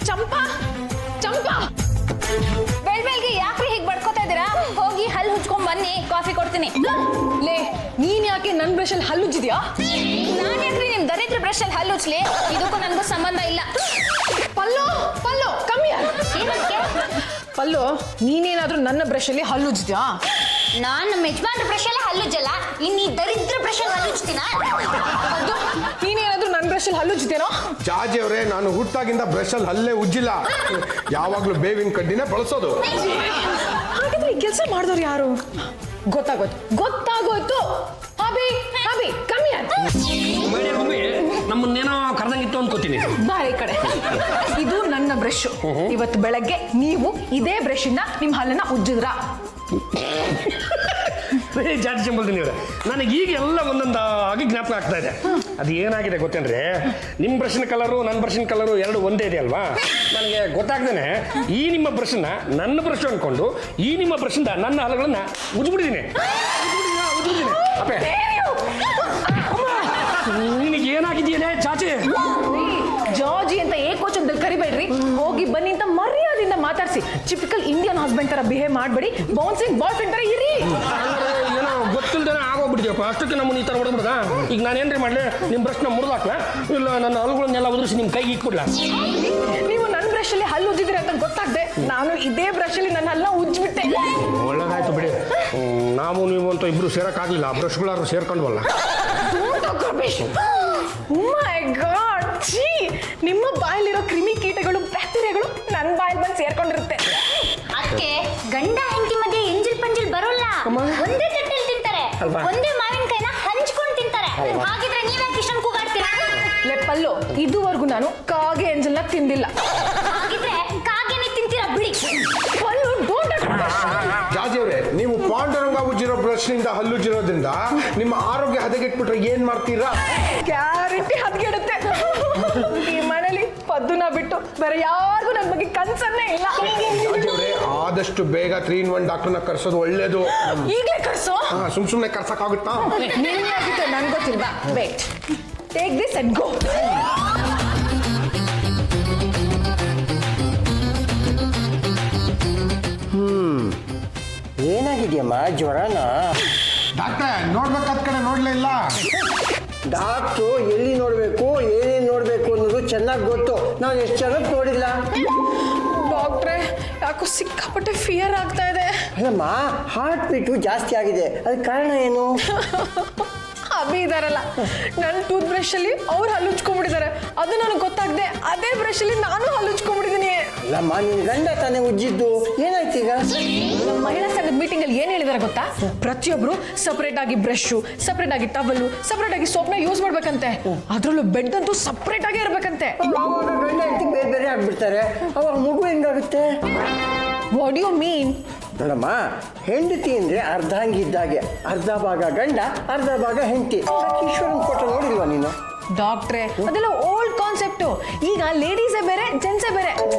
ಚಂಪಾ ಚಂಪಾ ಬೆಳ್ಬೆಳ್ಗೆ ಯಾಕ್ರಿ ಹೀಗೆ ಬಡ್ಕೋತಾ ಇದ್ದೀರಾ? ಹೋಗಿ ಹಲ್ಲು ಹುಚ್ಕೊಂಡ್ ಬನ್ನಿ, ಕಾಫಿ ಕೊಡ್ತೀನಿ. ಲೇ ನೀನ್ ಯಾಕೆ ನನ್ ಬ್ರಷ್ ಅಲ್ಲಿ ಹಲ್ಲು ಉಜ್ಜಿದ್ಯಾ? ನಾನ್ ಯಾಕ್ರಿ ನಿಮ್ ದರಿದ್ರ ಬ್ರಷ್ ಅಲ್ಲಿ ಹಲ್ಲು ಉಚ್ಲಿ? ಇದಕ್ಕೂ ನನ್ಗೂ ಸಂಬಂಧ ಇಲ್ಲ. ಪಲ್ಲು ಪಲ್ಲು ಕಮ್ಮಿ ಏನಕ್ಕೆ? ಪಲ್ಲು ನೀನೇನಾದ್ರೂ ನನ್ನ ಬ್ರಷ್ ಅಲ್ಲಿ ಹಲ್ಲು ಉಜ್ಜಿದ್ಯಾ? ನಾನ್ ನಮ್ಮ ಯಜಮಾನ್ರ ಬ್ರಷ್ ಅಲ್ಲಿ ಹಲ್ಲು ಉಜ್ಜಲ್ಲ, ಇನ್ನು ಈ ದರಿದ್ರ ಬ್ರಷ್ ಅಲ್ಲಿ ಹಲ್ಲು ಉಜ್ತೀನ? ಅದು ನೀನೇನಾದ್ರೂ ನನ್ನ ಬ್ರಷ್ ಅಲ್ಲಿ ಹಲ್ಲು ಉಜ್ಜಿದೇನೋ? ಜಾಜಿ ಅವರೇ, ನಾನು ಹುಟ್ಟಾಗಿಂದ ಬ್ರಷ್ ಅಲ್ಲಿ ಹಲ್ಲೇ ಉಜ್ಜಿಲ್ಲ. ಯಾವಾಗ್ಲೂ ಬೇವಿನ ಕಡ್ಡಿನೇ ಬಳಸೋದು. ಹಾಗಾದ್ರೆ ಈ ಕೆಲಸ ಮಾಡಿದವ್ರು ಯಾರು? ಗೊತ್ತಾಗೋಯ್ತು. ಅಭಿ ಅಭಿ ಕಮ್ಮಿ ನಮ್ಮನ್ನೇನೋ ಕರೆದಂಗಿತ್ತು ಅನ್ಕೋತೀನಿ. ಬಾರಿ ಕಡೆ. ಇದು ನನ್ನ ಬ್ರಷ್. ಇವತ್ತು ಬೆಳಗ್ಗೆ ನೀವು ಇದೇ ಬ್ರಷ್ ಇಂದ ನಿಮ್ ಹಲ್ಲನ್ನ ಉಜ್ಜಿದ್ರ? ಜಾಸ್ತಿ ಸಂಬಳ್ತೀನಿ ಇವ್ರೆ, ನನಗೆ ಈಗ ಎಲ್ಲ ಒಂದೊಂದಾಗಿ ಜ್ಞಾಪಕ ಆಗ್ತಾ ಇದೆ. ಅದು ಏನಾಗಿದೆ ಗೊತ್ತೇನ್ರಿ, ನಿಮ್ಮ ಬ್ರಷ್ನ ಕಲರು ನನ್ನ ಬ್ರಷ್ನ ಕಲರು ಎರಡು ಒಂದೇ ಇದೆ ಅಲ್ವಾ? ನನಗೆ ಗೊತ್ತಾಗ್ದೇನೆ ಈ ನಿಮ್ಮ ಬ್ರಷ್ನ ನನ್ನ ಬ್ರಷ್ ಅನ್ಕೊಂಡು ಈ ನಿಮ್ಮ ಬ್ರಷ್ನಿಂದ ನನ್ನ ಹಲ್ಲುಗಳನ್ನ ಉಜ್ಬಿಟ್ಟಿದ್ದೀನಿ. ಅಪ್ಪೆ ನಿನಗೆ ಏನಾಗಿದೆಯೇ ಚಾಚಿ? ಜಾರ್ಜಿ ಅಂತ ಏಕೋಚನದಲ್ಲಿ ಕರಿಬೇಡ್ರಿ. ಹೋಗಿ ಬನ್ನಿ ಅಂತ ಮರ್ಯಾದೆಯಿಂದ ಮಾತಾಡ್ಸಿ. ಟಿಪಿಕಲ್ ಇಂಡಿಯನ್ ಹಸ್ಬೆಂಡ್ ತರ ಬಿಹೇವ್ ಮಾಡಬೇಡಿ. ಬೌನ್ಸಿಂಗ್ ಬಾಯ್ ಫ್ರೆಂಡ್ ತರ ಇರಿ. ಏನೋ ಗೊತ್ತಿಲ್ದೇನೆ ಆಗೋಗ್ಬಿಟ್ಟಿದೆಯಪ್ಪ. ಅಷ್ಟಕ್ಕೆ ನಮ್ಮನ್ನ ಈ ಥರ ಹೊಡೆದ್ಬಿಡ್ದ. ಈಗ ನಾನೇನ್ರಿ ಮಾಡಲಿ? ನಿಮ್ಮ ಬ್ರಷ್ನ ಮುರಿದಾಕ್ಲ, ಇಲ್ಲ ನನ್ನ ಹಲ್ಲುಗಳನ್ನೆಲ್ಲ ಉದುರಿಸಿ ನಿಮ್ಮ ಕೈಗೆ ಇಟ್ಬಿಡ್ಲ? ನೀವು ನನ್ನ ಬ್ರಷ್ ಅಲ್ಲಿ ಹಲ್ಲು ಉಜ್ಜಿದ್ರಿ ಅಂತ ಗೊತ್ತಾಗ್ದೆ ನಾನು ಇದೇ ಬ್ರಷ್ ಅಲ್ಲಿ ನನ್ನ ಹಲ್ಲ ಉಜ್ಬಿಟ್ಟೆ. ಒಳ್ಳೇದಾಯ್ತು ಬಿಡಿ. ನಾವು ನೀವು ಅಂತ ಇಬ್ರು ಸೇರಕ್ಕಾಗ್ಲಿಲ್ಲ, ಬ್ರಷ್ಗಳಾದ್ರು ಸೇರ್ಕೊಂಡ್ವಲ್ಲ. ಮೈ ಗಾಡ್, ಛೀ! ನಿಮ್ಮ ಬಾಯಲ್ಲಿರೋ ಕ್ರಿಮಿ ಕೀಟಗಳು ಬ್ಯಾಕ್ಟೀರಿಯಾಗಳು ನನ್ನ ಬಾಯಲ್ಲಿ ಬಂದು ಸೇರ್ಕೊಂಡಿರುತ್ತೆ. ಅದಕ್ಕೆ ಗಂಡ ಹೆಂಡತಿ ಮಧ್ಯೆ ಎಂಜಿಲ್ ಪಂಜಿಲ್ ಬರೋಲ್ಲ. ಒಂದೇ ತಟ್ಟೆಲಿ ತಿಂತಾರೆ, ಒಂದೇ ಮಾವಿನಕಾಯಿನ ಹಂಚ್ಕೊಂಡು ತಿಂತಾರೆ. ಹಾಗಿದ್ರೆ ನೀವ್ಯಾಕೆ ಇಷ್ಟೊಂದು ಕೂಗಾಡ್ತೀರಾ? ಪಲ್ಲು, ಇದುವರೆಗೂ ನಾನು ಕಾಗೆ ಎಂಜಲ್ನ ತಿಂದಿಲ್ಲ. ಹಾಗಿದ್ರೆ ಕಾಗೆನೆ ತಿಂತೀರಾ ಬಿಡಿ. ಪಲ್ಲು, ಡೋಂಟ್. ಜಾಜಿ ಅವರೇ, ನೀವು ಪಾಂಡುರಂಗ ಉಜ್ಜಿರೋ ಬ್ರಷ್ ನಿಂದ ಹಲ್ಲುಜ್ಜಿರೋದ್ರಿಂದ ನಿಮ್ಮ ಆರೋಗ್ಯ ಹದಗೆಟ್ಬಿಟ್ರೆ ಏನ್ ಮಾಡ್ತೀರಾ? ಗ್ಯಾರಂಟಿ ಹದ್ಗೆಡುತ್ತೆ. ಈ ಮನೇಲಿ ಪದ್ದುನ ಬಿಟ್ಟು ಬೇರೆ ಯಾರಿಗೂ ನನ್ನ ಬಗ್ಗೆ ಕನ್ಸನ್ನೇ ಇಲ್ಲ. ಜಾಜಿ ಅವರೇ, ಆದಷ್ಟು ಬೇಗ 3-in-1 ಡಾಕ್ಟರ್ನ ಕರ್ಸೋದು ಒಳ್ಳೇದು. ಈಗಲೇ ಕರ್ಸೋ. ಸುಮ್ನೆ ಕರ್ಸಕ್ಕಾಗುತ್ತಾ? ನಿನ್ನೆ ಆಗಿತ್ತು ನನ್ಗೆ ಗೊತ್ತಿಲ್ವಾ? Wait, take this and go. ಏನಾಗಿದೆಯಮ್ಮ, ಜ್ವರನಾ? ಡಾಕ್ಟ್ರೆ, ನೋಡ್ಬೇಕಾದ ಕಡೆ ನೋಡ್ಲೇ ಇಲ್ಲ. ಡಾಕ್ಟ್ರು ಎಲ್ಲಿ ನೋಡಬೇಕು, ಏನೇನು ನೋಡಬೇಕು ಅನ್ನೋದು ಚೆನ್ನಾಗಿ ಗೊತ್ತು. ನಾನು ಎಷ್ಟು ಜನಕ್ಕೆ ನೋಡಿಲ್ಲ. ಡಾಕ್ಟ್ರೆ, ಯಾಕೋ ಸಿಕ್ಕಾಪಟ್ಟೆ ಫಿಯರ್ ಆಗ್ತಾ ಇದೆ. ಅಲ್ಲಮ್ಮ, ಹಾರ್ಟ್ ಬೀಟು ಜಾಸ್ತಿ ಆಗಿದೆ. ಅದಕ್ಕೆ ಕಾರಣ ಏನು? ಅಭಿ ಇದಾರಲ್ಲ, ನನ್ನ ಟೂತ್ ಬ್ರಷ್ ಅಲ್ಲಿ ಅವ್ರು ಹಲ್ಲು ಉಜ್ಕೊಂಡ್ಬಿಟ್ಟಿದ್ದಾರೆ. ಅದು ನನಗೆ ಗೊತ್ತಾಗದೆ ಅದೇ ಬ್ರಷ್ ಅಲ್ಲಿ ನಾನು ಹಲ್ಲು ಉಜ್ಕೊಂಡ್ಬಿಟ್ಟಿದ್ದೀನಿ. ಅಲ್ಲಮ್ಮ, ನಿನ್ನ ಗಂಡ ತಾನೇ ಉಜ್ಜಿದ್ದು, ಏನಾಯ್ತು ಈಗ? ಮಹಿಳಾ ಸಂಘದ ಮೀಟಿಂಗ್ ಅಲ್ಲಿ ಏನ್ ಹೇಳಿದಾರೆ ಗೊತ್ತಾ? ಪ್ರತಿಯೊಬ್ರು ಸಪರೇಟ್ ಆಗಿ ಬ್ರಷ್, ಸಪರೇಟ್ ಆಗಿ ಟವಲ್, ಸಪರೇಟ್ ಆಗಿ ಸೋಪ್ನ ಯೂಸ್ ಮಾಡ್ಬೇಕಂತೆ. ಅದ್ರಲ್ಲೂ ಬೆಡ್ ಅಂತೂ ಸಪರೇಟ್ ಆಗೇ ಇರ್ಬೇಕಂತೆ. ಅವಾಗ ಗಂಡ ಹೆಂಡತಿ ಬೇರೆ ಬೇರೆ ಆಗ್ಬಿಡ್ತಾರೆ. ಅವಾಗ ಮಗು ಹೆಂಗಾಗುತ್ತೆ? What you mean? ನೋಡಮ್ಮ, ಹೆಂಡತಿ ಅಂದ್ರೆ ಅರ್ಧಾಂಗಿ ಇದ್ದಾಗೆ. ಅರ್ಧ ಭಾಗ ಗಂಡ, ಅರ್ಧ ಭಾಗ ಹೆಂಡತಿ. ಈಶ್ವರನ್ ಫೋಟೋ ನೋಡಿಲ್ವಾ ನೀನು? ಡಾಕ್ಟ್ರೆ, ಅದೆಲ್ಲ ಓಲ್ಡ್ ಕಾನ್ಸೆಪ್ಟು. ಈಗ ಲೇಡೀಸೇ ಬೇರೆ, ಜೆಂಟ್ಸೇ ಬೇರೆ.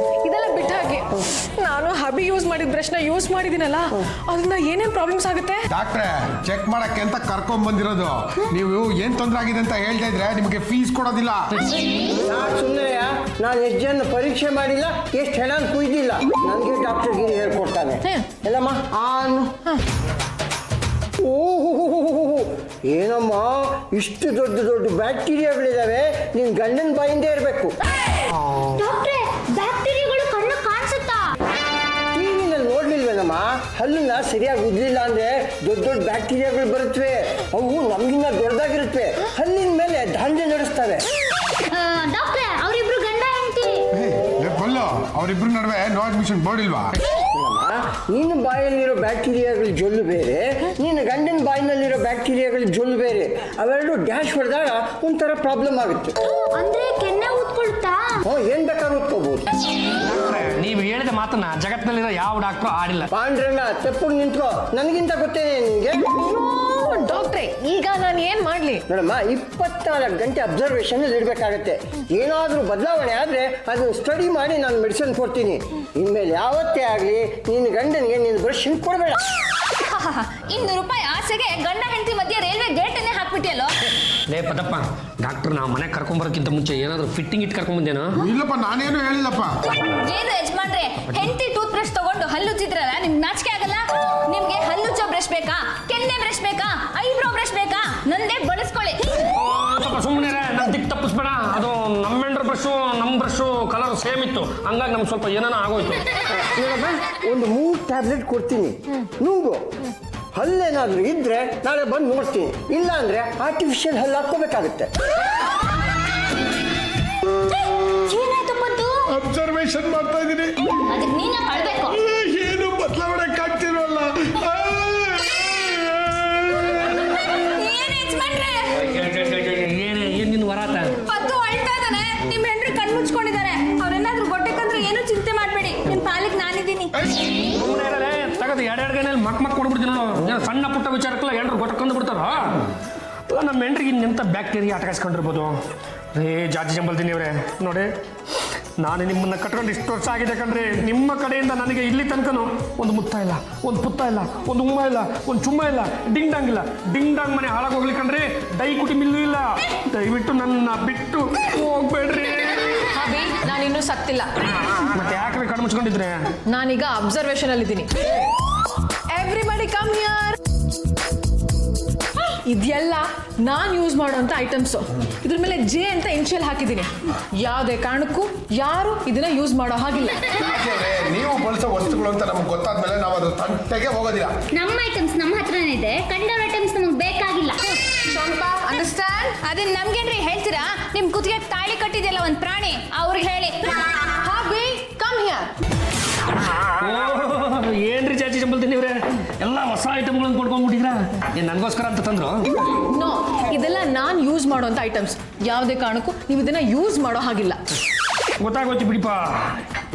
ಇದೆಲ್ಲ ಬಿಟ್ಟ ಹಾಗೆ ನಾನು ಹಬಿ ಯೂಸ್ ಮಾಡಿದ ಬ್ರಷ್ನ ಯೂಸ್ ಮಾಡಿದ್ದೀನಲ್ಲ, ಅದನ್ನ ಏನೇನ್ ಪ್ರಾಬ್ಲಮ್ಸ್ ಆಗುತ್ತೆ? ಡಾಕ್ಟ್ರೆ, ಚೆಕ್ ಮಾಡಕ್ಕೆ ಅಂತ ಕರ್ಕೊಂಡ್ ಬಂದಿರೋದು. ನೀವು ಏನ್ ತೊಂದರೆ ಆಗಿದೆ ಅಂತ ಹೇಳ್ತಾ ಇದ್ರೆ ನಿಮಗೆ ಫೀಸ್ ಕೊಡೋದಿಲ್ಲ. ಸುಮ್ಮನೆ ನಾನು ಎಷ್ಟು ಜನ ಪರೀಕ್ಷೆ ಮಾಡಿಲ್ಲ, ಎಷ್ಟು ಹೆಣ ಕುಯ್ದಿಲ್ಲ. ನನಗೆ ಡಾಕ್ಟರ್ ಗಿರಿ ಹೇಳ್ಕೊಡ್ತಾನೆ. ಎಲ್ಲಮ್ಮ ಆನ್. ಓಹೋ, ಏನಮ್ಮ ಇಷ್ಟು ದೊಡ್ಡ ದೊಡ್ಡ ಬ್ಯಾಕ್ಟೀರಿಯಾಗಳಿದಾವೆ. ನಿನ್ ಗಂಡನ ಬಾಯಿಂದ ಇರಬೇಕು. ಡಾಕ್ಟ್ರೆ, ಬ್ಯಾಕ್ಟೀರಿಯಾಗಳು ಕಣ್ಣು ಕಾಣಿಸುತ್ತಾ? ಟಿವಿನಲ್ಲಿ ನೋಡ್ಲಿಲ್ವೇನಮ್ಮ? ಹಲ್ಲನ್ನ ಸರಿಯಾಗಿ ಉಜ್ಲಿಲ್ಲ ಅಂದ್ರೆ ದೊಡ್ಡ ದೊಡ್ಡ ಬ್ಯಾಕ್ಟೀರಿಯಾಗಳು ಬರುತ್ತವೆ. ಅವು ನಮ್ಗಿನ್ನ ದೊಡ್ಡದಾಗಿರುತ್ತವೆ. ಹಲ್ಲಿನ ಮೇಲೆ ದಾಂಧೆ ನಡೆಸ್ತವೆ. ಡಾಕ್ಟ್ರೆ, ಅವರಿಬ್ರು ಗಂಡ ಹೆಂಡತಿ. ಬಲ್ಲು, ಅವರಿಬ್ರು ನಡುವೆ ನೋ ಅಡ್ಮಿಷನ್ ಬೋರ್ಡ್ ಇಲ್ವಾ? ನಿನ್ನ ಬಾಯಲ್ಲಿರೋ ಬ್ಯಾಕ್ಟೀರಿಯಾಗಳ ಜೊಲ್ಲು ಬೇರೆ, ನಿನ್ನ ಗಂಡನ ಬಾಯಿನಲ್ಲಿರೋ ಬ್ಯಾಕ್ಟೀರಿಯಾಗಳ ಜೊಲ್ಲು ಬೇರೆ. ಅವೆರಡು ಡ್ಯಾಶ್ ಹೊಡೆದಾಗ ಒಂಥರ ಪ್ರಾಬ್ಲಮ್ ಆಗುತ್ತೆ. ಅಂದ್ರೆ ಕೆನ್ನೆ ಊದ್ಕೊಳ್ತಾ? ಏನ್ ಬೇಕಾದ್ರೂ ಉತ್ಕೋಬಹುದು. ನೀವು ಹೇಳಿದ ಮಾತನ್ನ ಜಗತ್ತಿನಲ್ಲಿರೋ ಯಾವ ಡಾಕ್ಟ್ರು ಆಡಿಲ್ಲ. ಪಾಂಡ್ರಣ್ಣ, ತೆಪ್ಪಗೆ ನಿಂತ್ಕೋ. ನನಗಿಂತ ಗೊತ್ತೇನೆ ನಿನ್ಗೆ. ಡಾಕ್ಟ್ರೆ, ಈಗ ನಾನು ಏನ್ ಮಾಡ್ಲಿ? ನೋಡಮ್ಮ, 24 ಗಂಟೆ ಅಬ್ಸರ್ವೇಷನ್ ಅಲ್ಲಿ ಇರ್ಬೇಕಾಗತ್ತೆ. ಏನಾದ್ರೂ ಬದಲಾವಣೆ ಆದ್ರೆ ಅದನ್ನ ಸ್ಟಡಿ ಮಾಡಿ ನಾನು ಮೆಡಿಸಿನ್ ಕೊಡ್ತೀನಿ. ಇನ್ಮೇಲೆ ಯಾವತ್ತೇ ಆಗ್ಲಿ ನಿನ್ನ ಗಂಡನಿಗೆ ನಿನ್ನ ಬ್ರಷ್ ಕೊಡಬೇಡ. $200 ಆಸೆಗೆ ಗಂಡ ಹೆಂಡತಿ ಮಧ್ಯೆ ರೈಲ್ವೆ ಗೇಟ್ ಅನ್ನೇ ಹಾಕ್ಬಿಟ್ಟಿಯಲ್ಲೋ. ಲೇ ಪದಪ್ಪ, ಡಾಕ್ಟರ್ ನಾವು ಮನೆಗೆ ಕರ್ಕೊಂಬರೋಕ್ಕಿಂತ ಮುಂಚೆ ಏನಾದರೂ ಫಿಟ್ಟಿಂಗ್ ಇಟ್ಟು ಕರ್ಕೊಂಬಂದೇನೋ? ಇಲ್ಲಪ್ಪ, ನಾನೇನು ಹೇಳಿಲ್ಲಪ್ಪ. ಏನು ಯಜಮಾನ್ರೆ, ಹೆಂಡತಿ ಟೂತ್ ಬ್ರಷ್ ತಗೊಂಡು ಹಲ್ಲುಜ್ಜಿದ್ರಲ್ಲ, ನಿಮ್ಗೆ ನಾಚಿಕೆ ಆಗಲ್ಲ? ನಿಮ್ಗೆ ಹಲ್ಲುಜ್ಜೋ ಬ್ರಷ್ ಬೇಕಾ, ಕೆನ್ನೆ ಬ್ರಷ್ ಬೇಕಾ, ಐಬ್ರೋ ಬ್ರಷ್ ಬೇಕಾ? ನಂದೇ ಬಳಸ್ಕೊಳ್ಳಿ. ಸ್ವಲ್ಪ ಸುಮ್ಮನೆ ನಮ್ಮ ದಿಕ್ಕು ತಪ್ಪಿಸ್ಬೇಡ. ಅದು ನಮ್ಮ ಹೆಂಡ್ರ ಬ್ರಷು ನಮ್ಮ ಬ್ರಷು ಕಲರ್ ಸೇಮ್ ಇತ್ತು, ಹಂಗಾಗಿ ನಮ್ಗೆ ಸ್ವಲ್ಪ ಏನಾನ ಆಗೋಯ್ತು. ನೋಡಮ್ಮ, ಒಂದು 3 ಟ್ಯಾಬ್ಲೆಟ್ ಕೊಡ್ತೀನಿ, ನುಂಗು. ಹಲ್ಲೇನಾದ್ರೂ ಇದ್ರೆ ನಾಳೆ ಬಂದು ನೋಡ್ತೀನಿ, ಇಲ್ಲ ಅಂದ್ರೆ ಆರ್ಟಿಫಿಷಿಯಲ್ ಹಲ್ಲು ಹಾಕೋಬೇಕಾಗುತ್ತೆ. ಏನಾಯ್ತು ಪದ್ದು? ಅಬ್ಸರ್ವೇಷನ್ ಮಾಡ್ತಾ ಇದ್ದೀನಿ. ಅದಕ್ಕೆ ನೀನ ಕಳ್ಬೇಕು. ಏನು ಬದಲಾವಣೆ ಕಾಣ್ತಿರೋಲ್ಲ. ಏನ್ ಯಜಮಾನ್ರೆ? ಏನು ನಿನ್ನ ವರಾತ? ಪದ್ದು ಅಳ್ತಾ ಇದ್ದಾನೆ, ನಿಮ್ ಹೆಂಡ್ರು ಕಣ್ಣು ಮುಚ್ಕೊಂಡಿದ್ದಾರೆ. ಅವ್ರೇನಾದ್ರೂ ಗೊಟ್ಟಕ್ಕಂದ್ರೆ ಏನು ಚಿಂತೆ ಮಾಡ್ಬೇಡಿ, ನಿಮ್ ಪಾಲಿಗೆ ನಾನಿದ್ದೀನಿ. ಸುಮ್ಮನೆ ಇರಲೇ, ತಗದು ಎರಡೆರಡು ಗೈನಲ್ಲಿ ಮಕ್ ಕೊಡ್ಬಿಡ್ತೀನಿ ನೋಡು. ಏನೋ ಸಣ್ಣ ಪುಟ್ಟ ವಿಚಾರಕ್ಕೆಲ್ಲ ಹೆಂಡ್ರು ಗೊಟ್ಟಕೊಂಡು ಬಿಡ್ತಾರ. ನಮ್ಮ ಹೆಂಡ್ರಿಗೆ ಇನ್ನೆಂಥ ಬ್ಯಾಕ್ಟೀರಿಯಾ ಆಟಕಾಯಿಸ್ಕೊಂಡಿರ್ಬೋದು. ಜಾತಿ ಜಂಬಲ್ತೀನಿ ಅವರೇ, ನೋಡಿ ನಾನು ನಿಮ್ಮನ್ನು ಕಟ್ಕೊಂಡು ಇಷ್ಟು ವರ್ಷ ಆಗಿದೆ ಕಣ್ರಿ. ನಿಮ್ಮ ಕಡೆಯಿಂದ ನನಗೆ ಇಲ್ಲಿ ತನಕನೂ ಒಂದು ಮುತ್ತ ಇಲ್ಲ, ಒಂದು ಪುತ್ತ ಇಲ್ಲ, ಒಂದು ಉಮ್ಮ ಇಲ್ಲ, ಒಂದು ಚುಮ್ಮ ಇಲ್ಲ, ಡಿಂಗ್ ಡಾಂಗ್ ಇಲ್ಲ. ಡಿಂಗ್ ಡಾಂಗ್ ಮನೆ ಹಾಳಾಗೋಗ್ಲಿ ಕಣ್ರಿ, ಡೈ ಕುಟಿ ಮಿಲ್ಲು ಇಲ್ಲ. ದಯವಿಟ್ಟು ನನ್ನ ಬಿಟ್ಟು ಹೋಗ್ಬೇಡ್ರಿ. ಅಭಿ, ನಾನು ಇನ್ನೂ ಸತ್ತಿಲ್ಲ. ಮತ್ತೆ ಯಾಕ್ರೆ ಕಣ್ಣು ಮುಚ್ಕೊಂಡಿದ್ರೆ? ನಾನೀಗ ಅಬ್ಸರ್ವೇಷನ್ ಅಲ್ಲಿ ಇದ್ದೀನಿ. Everybody come here. ಇದೆಲ್ಲ ನಾನು ಯೂಸ್ ಮಾಡುವಂತ ಐಟಮ್ಸ್. ಇದ್ರ ಮೇಲೆ ಜೆ ಅಂತ ಇನ್ಶಿಯಲ್ ಹಾಕಿದ್ದೀನಿ. ಯಾವುದೇ ಕಾರಣಕ್ಕೂ ಯಾರು ಇದನ್ನ ಯೂಸ್ ಮಾಡೋ ಹಾಗಿಲ್ಲ. ನೀವು ಬಳಸೋ ವಸ್ತುಗಳು ಅಂತ ನಮ್ಗೆ ಗೊತ್ತಾದ್ಮೇಲೆ ನಾವು ಅದು ತಂಟೆಗೆ ಹೋಗೋದಿಲ್ಲ. ನಮ್ಮ ಐಟಮ್ಸ್ ನಮ್ಮ ಹತ್ರನೇ ಇದೆ, ಕಂಡವ್ರ ಐಟಮ್ಸ್ ನಮಗೆ ಬೇಕಾಗಿಲ್ಲ. ಸ್ವಲ್ಪ ಅಂಡರ್ಸ್ಟ್ಯಾಂಡ್? ಅದನ್ನ ನಮ್ಗೇನ್ರಿ ಹೇಳ್ತೀರಾ? ನಿಮ್ ಕುತ್ತಿಗೆ ತಾಳಿ ಕಟ್ಟಿದೆಯಲ್ಲ ಒಂದ್ ಪ್ರಾಣಿ, ಅವ್ರಿಗೆ ಹೇಳಿ. Abhi, come here. ಏನ್ರಿ ಜಾತಿ ಜಂಬಲ್ತೀನಿ ಇವ್ರೆ, ಎಲ್ಲ ಹೊಸ ಐಟಮ್ಗಳನ್ನು ಕೊಡ್ಕೊಂಡ್ಬಿಟ್ಟಿದ್ರ? ಏನು ನನಗೋಸ್ಕರ ಅಂತ ತಂದ್ರು? ನೋ, ಇದೆಲ್ಲ ನಾನು ಯೂಸ್ ಮಾಡುವಂತ ಐಟಮ್ಸ್. ಯಾವುದೇ ಕಾರಣಕ್ಕೂ ನೀವು ಇದನ್ನ ಯೂಸ್ ಮಾಡೋ ಹಾಗಿಲ್ಲ. ಗೊತ್ತಾಗೋಯ್ತು ಬಿಡಿಪ.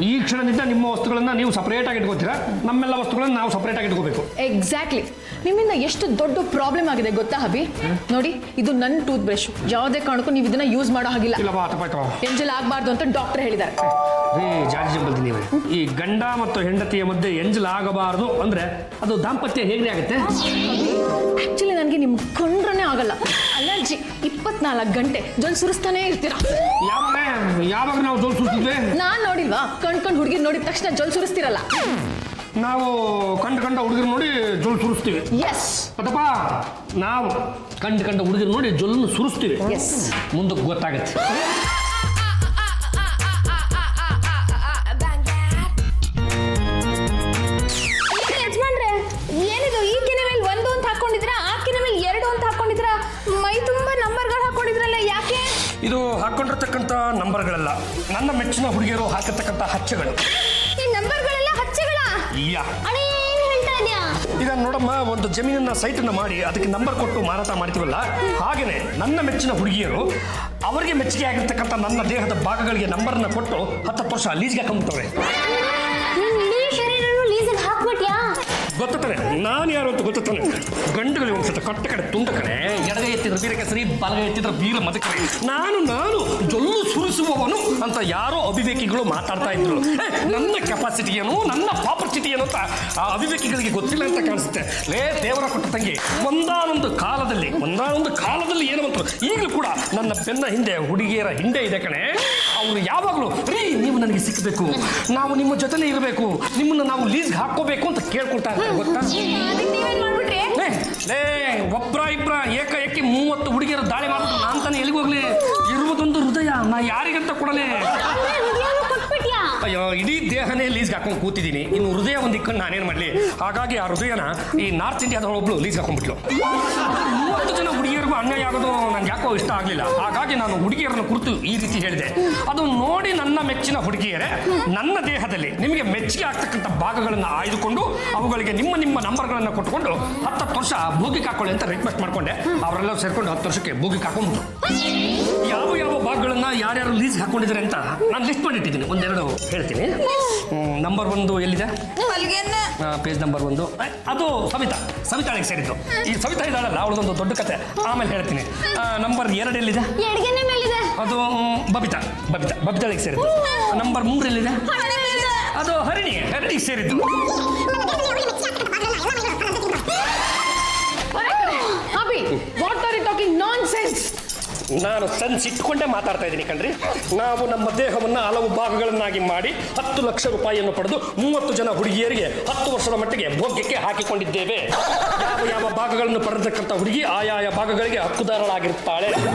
ಈ ಕ್ಷಣದಿಂದ ನಿಮ್ಮ ವಸ್ತುಗಳನ್ನ ನೀವು ಸಪರೇಟಾಗಿ ಇಟ್ಕೋತೀರಾ, ನಮ್ಮೆಲ್ಲ ವಸ್ತುಗಳನ್ನ ನಾವು ಸಪರೇಟಾಗಿ ಇಟ್ಕೋಬೇಕು. ಎಕ್ಸಾಕ್ಟ್ಲಿ. ನಿಮ್ಮಿಂದ ಎಷ್ಟು ದೊಡ್ಡ ಪ್ರಾಬ್ಲಮ್ ಆಗಿದೆ ಗೊತ್ತಾ ಅಭಿ? ನೋಡಿ, ಇದು ನನ್ನ ಟೂತ್ ಬ್ರಷ್. ಯಾವುದೇ ಕಾರಣಕ್ಕೂ ನೀವು ಇದನ್ನ ಯೂಸ್ ಮಾಡೋ ಹಾಗಿಲ್ಲ. ಇಲ್ಲವಾ ತಪ್ಪಾಯ್ತು. ಎಂಜಲ್ ಆಗಬಾರ್ದು ಅಂತ ಡಾಕ್ಟರ್ ಹೇಳಿದ್ದಾರೆ. ಜಾತಿ ಜಂಬಲ್ತೀನಿ ಇವ್ರೆ, ಈ ಗಂಡ ಮತ್ತು ಹೆಂಡತಿಯ ಮಧ್ಯೆ ಎಂಜಲ್ ಆಗಬಾರದು ಅಂದ್ರೆ ಅದು ದಾಂಪತ್ಯ ಹೇಗ್ರಿ ಆಗುತ್ತೆ? ಆಕ್ಚುಲಿ ನನಗೆ ನಿಮ್ ಕೊಂಡ್ರನೇ ಆಗಲ್ಲ. ಅಲರ್ಜಿ. 24 ಗಂಟೆ ಜೊಲ್ ಸುರಿಸ್ತಾನೆ ಇರ್ತೀರಾ. ಯಾವಾಗ ನಾವು ಜೋಲ್ ಸುರಿಸ್ತಿದ್ವಿ? ನಾನ್ ನೋಡಿಲ್ವಾ? ಕಣ್ ಹುಡುಗಿ ನೋಡಿದ ತಕ್ಷಣ ಜೊಲ್ ಸುರಿಸ್ತಿರಲ್ಲ. ನಾವು ಕಂಡ ಹುಡುಗರು ನೋಡಿ ಜೊಲ್ ಸುರಿಸ್ತೀವಿ. ಎಸ್. ಅದಪ್ಪ, ನಾವು ಕಂಡ ಹುಡುಗರು ನೋಡಿ ಜೊಲ್ಲನ್ನು ಸುರಿಸ್ತೀವಿ. ಎಸ್. ಮುಂದಕ್ಕೆ ಗೊತ್ತಾಗತ್ತೆ. ಯಜಮಾನ್ರೆ, ಏನಿದು? ಈ ಕಿನ ಮೇಲೆ 1 ಅಂತ ಹಾಕೊಂಡಿದ್ರ, ಆ ಕಿನ ಮೇಲೆ 2 ಅಂತ ಹಾಕೊಂಡಿದ್ರ, ಮೈ ತುಂಬಾ ನಂಬರ್ಗಳು ಹಾಕೊಂಡಿದ್ರಲ್ಲ, ಯಾಕೆ? ಇದು ಹಾಕೊಂಡಿರ್ತಕ್ಕಂಥ ನಂಬರ್ಗಳಲ್ಲ, ನನ್ನ ಮೆಚ್ಚಿನ ಹುಡುಗಿಯರು ಹಾಕಿರ್ತಕ್ಕಂಥ ಹಚ್ಚೆಗಳು. ಈ ನಂಬರ್ಗಳೆಲ್ಲ ಹಚ್ಚೆಗಳ? ಯಾ. ಅಣ್ಣ, ಏನ್ ಹೇಳ್ತಾ ಇದ್ಯಾ? ಈಗ ನೋಡಮ್ಮ, ಒಂದು ಜಮೀನನ್ನ ಸೈಟನ್ನು ಮಾಡಿ ಅದಕ್ಕೆ ನಂಬರ್ ಕೊಟ್ಟು ಮಾರಾಟ ಮಾಡ್ತೀವಲ್ಲ, ಹಾಗೇನೆ ನನ್ನ ಮೆಚ್ಚಿನ ಹುಡುಗಿಯರು ಅವರಿಗೆ ಮೆಚ್ಚುಗೆ ಆಗಿರ್ತಕ್ಕಂಥ ನನ್ನ ದೇಹದ ಭಾಗಗಳಿಗೆ ನಂಬರ್ನ ಕೊಟ್ಟು 10 ವರ್ಷ ಲೀಸ್ಗೆ ಹಾಕೊಂಡ್ಬಿಟ್ಟವ್ರೆ. ನಿನ್ ಇಡೀ ಶರೀರನು ಲೀಸಿಗೆ ಹಾಕ್ಬಿಟ್ಯಾ? ಗೊತ್ತಾನೆ ನಾನು ಯಾರು ಅಂತ ಗೊತ್ತಾನೆ. ಗಂಡುಗಳಿಗೆ ಒಂದ್ಸತ ಕಟ್ಟ ಕಡೆ ತುಂಡ ಕಡೆ, ಎಡಗೈ ಎತ್ತಿದ್ರೆ ಬೀರ ಕೆಸರಿ, ಬಲಗೈ ಎತ್ತಿದ್ರೆ ಬೀರ ಮದಕರಿ, ನಾನು ಜೊಲ್ಲು ಸುರಿಸುವವನು ಅಂತ ಯಾರೋ ಅವಿವೇಕಿಗಳು ಮಾತಾಡ್ತಾ ಇದ್ರು. ನನ್ನ ಕೆಪಾಸಿಟಿ ಏನು, ನನ್ನ ಪಾಪರ್ಚಿಟಿ ಏನು ಅಂತ ಆ ಅವಿವೇಕಿಗಳಿಗೆ ಗೊತ್ತಿಲ್ಲ ಅಂತ ಕಾಣಿಸುತ್ತೆ. ಲೇ ದೇವರ ಕೊಟ್ಟ ತಂಗಿ, ಒಂದಾನೊಂದು ಕಾಲದಲ್ಲಿ ಏನು ಅಂತ ಈಗಲೂ ಕೂಡ ನನ್ನ ಬೆನ್ನ ಹಿಂದೆ ಹುಡುಗಿಯರ ಹಿಂದೆ ಇದೆ ಕಣೆ. ಅವರು ಯಾವಾಗಲೂ ನೀವು ನನಗೆ ಸಿಕ್ಕಬೇಕು, ನಾವು ನಿಮ್ಮ ಜೊತೆನೇ ಇರಬೇಕು, ನಿಮ್ಮನ್ನು ನಾವು ಲೀಸ್ಗೆ ಹಾಕೋಬೇಕು ಅಂತ ಕೇಳ್ಕೊಳ್ತಾ ಇದ್ದಾರೆ. ಗೊತ್ತಾ? ಅದಕ್ಕೆ ನೀವೇನ್ ಮಾಡ್ಬಿಟ್ರಿ? ಲೇ ಒಬ್ರ ಇಬ್ರ ಏಕಾಏಕಿ 30 ಹುಡುಗಿಯರ ದಾಳಿ ಮಾಡೋದು ನಾನು ತಾನೇ ಎಲ್ಲಿಗೆ ಹೋಗ್ಲಿ? ಇರುವುದೊಂದು ಹೃದಯ, ನಾ ಯಾರಿಗಂತ ಕೊಡಲೇ? ಕೊಟ್ಬಿಟ್ಯಾ? ಅಯ್ಯೋ, ಇಡೀ ದೇಹನೇ ಲೀಸ್ಗೆ ಹಾಕೊಂಡು ಕೂತಿದ್ದೀನಿ, ಇನ್ನು ಹೃದಯ ಒಂದು ಇಕ್ಕಂಡು ನಾನೇನು ಮಾಡಲಿ? ಹಾಗಾಗಿ ಆ ಹೃದಯನ ಈ ನಾರ್ತ್ ಇಂಡಿಯಾದವಳು ಒಬ್ಳು ಲೀಸ್ಗೆ ಹಾಕೊಂಡ್ಬಿಟ್ಲು. 30 ಜನ ಹುಡುಗಿಯರಿಗೂ ಅನ್ಯಾಯ ಆಗೋದು ನನಗೆ ಯಾಕೋ ಇಷ್ಟ ಆಗಲಿಲ್ಲ. ಹಾಗಾಗಿ ನಾನು ಹುಡುಗಿಯರನ್ನು ಕುರಿತು ಈ ರೀತಿ ಹೇಳಿದೆ. ಅದು ನೋಡಿ ನನ್ನ ಮೆಚ್ಚಿನ ಹುಡುಗಿಯರೇ, ನನ್ನ ದೇಹದಲ್ಲಿ ನಿಮಗೆ ಮೆಚ್ಚುಗೆ ಆಗ್ತಕ್ಕಂಥ ಭಾಗಗಳನ್ನು ಆಯ್ದುಕೊಂಡು ಅವುಗಳಿಗೆ ನಿಮ್ಮ ನಂಬರ್ಗಳನ್ನು ಕೊಟ್ಟುಕೊಂಡು 10 ವರ್ಷ ಭೂಗಿಗೆ ಹಾಕೊಳ್ಳಿ ಅಂತ ರಿಕ್ವೆಸ್ಟ್ ಮಾಡ್ಕೊಂಡೆ. ಅವರೆಲ್ಲ ಸೇರ್ಕೊಂಡು 10 ವರ್ಷಕ್ಕೆ ಭೂಗಿಗೆ ಹಾಕೊಂಡ್ಬಿಟ್ರು. ಯಾವ ಭಾಗಗಳನ್ನ ಯಾರ್ಯಾರು ಲೀಸ್ಗೆ ಹಾಕೊಂಡಿದ್ದಾರೆ ಅಂತ ನಾನು ಲಿಸ್ಟ್ ಮಾಡಿಟ್ಟಿದ್ದೀನಿ. ಒಂದೆರಡು ಹೇಳ್ತೀನಿ. ನಂಬರ್ 1 ಎಲ್ಲಿದೆ? ಪೇಜ್ ನಂಬರ್ 1 ಅದು ಸವಿತಾಳಿಗೆ ಸೇರಿದ್ದು. ಈ ಸವಿತಾ ಇದ್ದಾಳಲ್ಲ, ಅವಳದೊಂದು ದೊಡ್ಡ ಕತೆ, ಆಮೇಲೆ ಹೇಳ್ತೀನಿ. ನಂಬರ್ 2 ಎಲ್ಲಿದೆ? ಎಡಗನೆ ಮೇಲಿದೆ. ಅದು ಬಬಿತಾಳಿಗೆ ಸೇರಿದ್ದು. ನಂಬರ್ 3 ಎಲ್ಲಿದೆ? ಅದು ಹರಿಣಿಗೆ ಸೇರಿದ್ದು. Abhi, what are you talking nonsense? ನಾನು ಸೆನ್ಸ್ ಇಟ್ಕೊಂಡೇ ಮಾತಾಡ್ತಾ ಇದ್ದೀನಿ ಕಣ್ರಿ. ನಾವು ನಮ್ಮ ದೇಹವನ್ನು ಹಲವು ಭಾಗಗಳನ್ನಾಗಿ ಮಾಡಿ 10 ಲಕ್ಷ ರೂಪಾಯಿಯನ್ನು ಪಡೆದು 30 ಜನ ಹುಡುಗಿಯರಿಗೆ 10 ವರ್ಷದ ಮಟ್ಟಿಗೆ ಭೋಗ್ಯಕ್ಕೆ ಹಾಕಿಕೊಂಡಿದ್ದೇವೆ. ಯಾವ ಭಾಗಗಳನ್ನು ಪಡೆದಕ್ಕಂಥ ಹುಡುಗಿ ಆಯಾಯ ಭಾಗಗಳಿಗೆ ಹಕ್ಕುದಾರಳಾಗಿರ್ತಾಳೆ.